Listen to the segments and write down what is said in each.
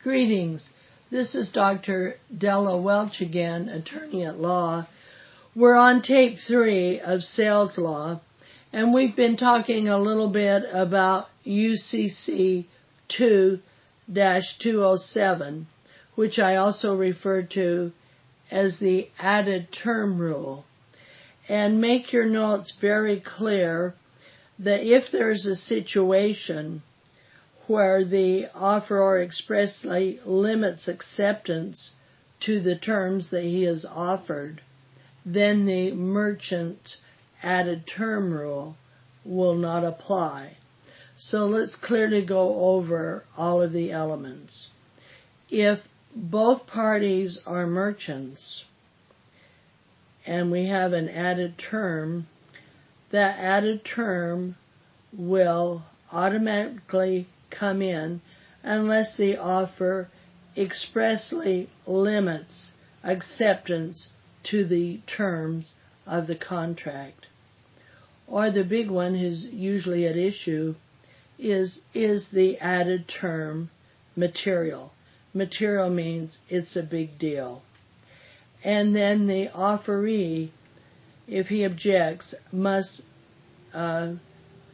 Greetings. This is Dr. Della Welch again, attorney at law. We're on tape 3 of sales law, and we've been talking a little bit about UCC 2-207, which I also refer to as the added term rule. And make your notes very clear that if there's a situation where the offeror expressly limits acceptance to the terms that he has offered, then the merchant added term rule will not apply. So let's clearly go over all of the elements. If both parties are merchants and we have an added term, that added term will automatically come in unless the offer expressly limits acceptance to the terms of the contract. Or the big one who's usually at issue is the added term material. Material means it's a big deal. And then the offeree, if he objects, must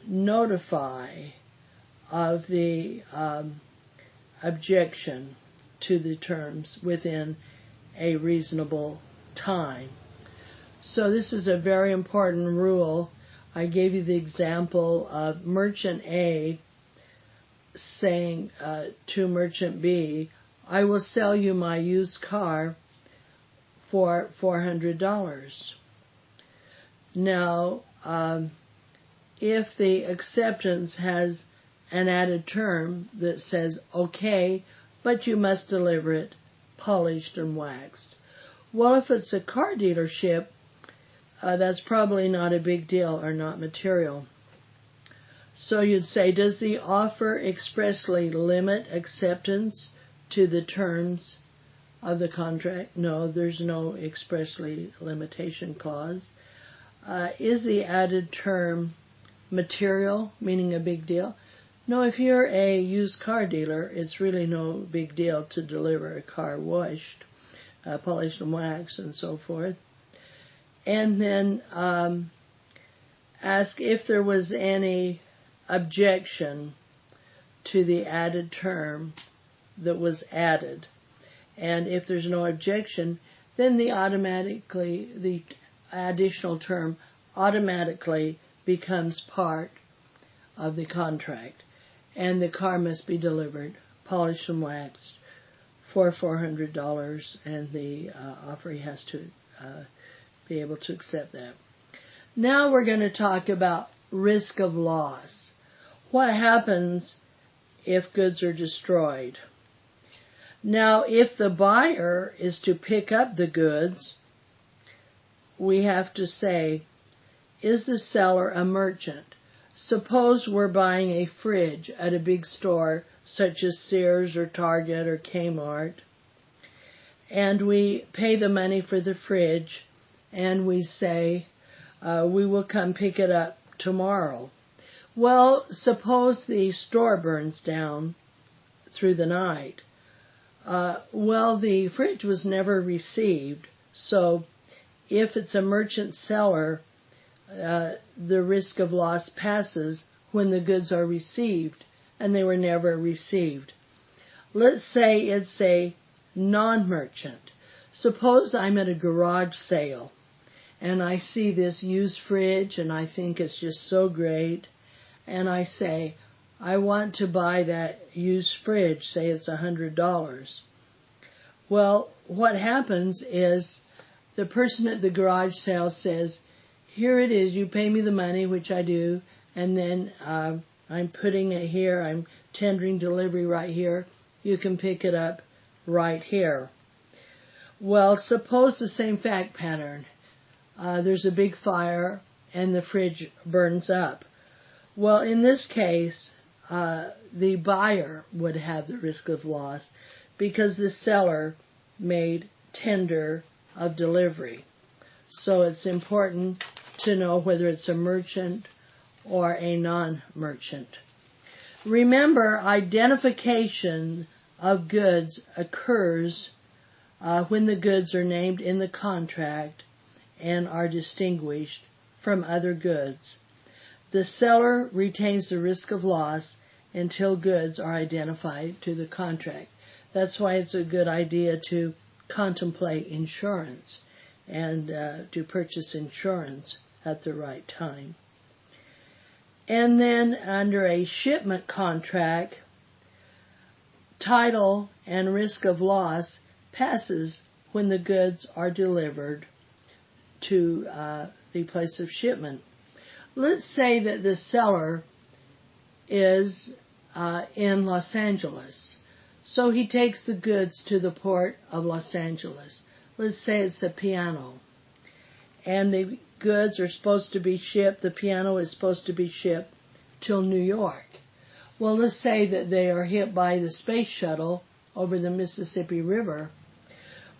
notify of the objection to the terms within a reasonable time. So this is a very important rule. I gave you the example of Merchant A saying to Merchant B, I will sell you my used car for $400. Now, if the acceptance has an added term that says, okay, but you must deliver it polished and waxed. Well, if it's a car dealership, that's probably not a big deal or not material. So you'd say, does the offer expressly limit acceptance to the terms of the contract? No, there's no expressly limitation clause. Is the added term material, meaning a big deal? No, if you're a used car dealer, it's really no big deal to deliver a car washed, polished and waxed, and so forth. And then ask if there was any objection to the added term that was added. And if there's no objection, then the additional term automatically becomes part of the contract. And the car must be delivered, polished and waxed, for $400, and the offeree has to be able to accept that. Now we're going to talk about risk of loss. What happens if goods are destroyed? Now, if the buyer is to pick up the goods, we have to say, is the seller a merchant? Suppose we're buying a fridge at a big store such as Sears or Target or Kmart, and we pay the money for the fridge, and we say, we will come pick it up tomorrow. Well, suppose the store burns down through the night. Well, the fridge was never received, so if it's a merchant seller, the risk of loss passes when the goods are received, and they were never received. Let's say it's a non-merchant. Suppose I'm at a garage sale, and I see this used fridge, and I think it's just so great, and I say, I want to buy that used fridge, say it's $100. Well, what happens is the person at the garage sale says, here it is, you pay me the money, which I do, and then I'm putting it here, I'm tendering delivery right here, you can pick it up right here. Well, suppose the same fact pattern. There's a big fire and the fridge burns up. Well, in this case, the buyer would have the risk of loss because the seller made tender of delivery. So it's important to know whether it's a merchant or a non-merchant. Remember, identification of goods occurs when the goods are named in the contract and are distinguished from other goods. The seller retains the risk of loss until goods are identified to the contract. That's why it's a good idea to contemplate insurance and to purchase insurance at the right time. And then under a shipment contract, title and risk of loss passes when the goods are delivered to the place of shipment. Let's say that the seller is in Los Angeles. So he takes the goods to the port of Los Angeles. Let's say it's a piano. And the goods are supposed to be shipped, the piano is supposed to be shipped till New York. Well, let's say that they are hit by the space shuttle over the Mississippi River.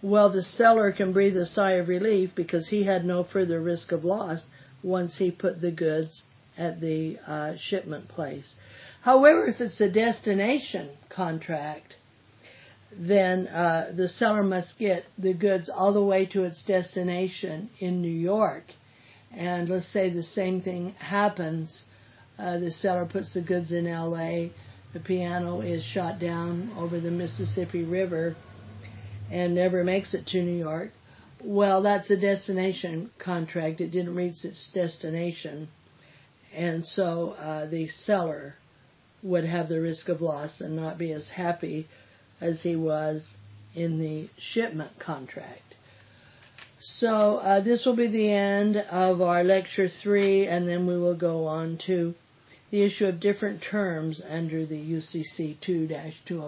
Well, the seller can breathe a sigh of relief because he had no further risk of loss once he put the goods at the shipment place. However, if it's a destination contract, then the seller must get the goods all the way to its destination in New York. And let's say the same thing happens. The seller puts the goods in L.A., the piano is shot down over the Mississippi River and never makes it to New York. Well, that's a destination contract. It didn't reach its destination. And so the seller would have the risk of loss and not be as happy as he was in the shipment contract. So this will be the end of our Lecture 3, and then we will go on to the issue of different terms under the UCC 2-207.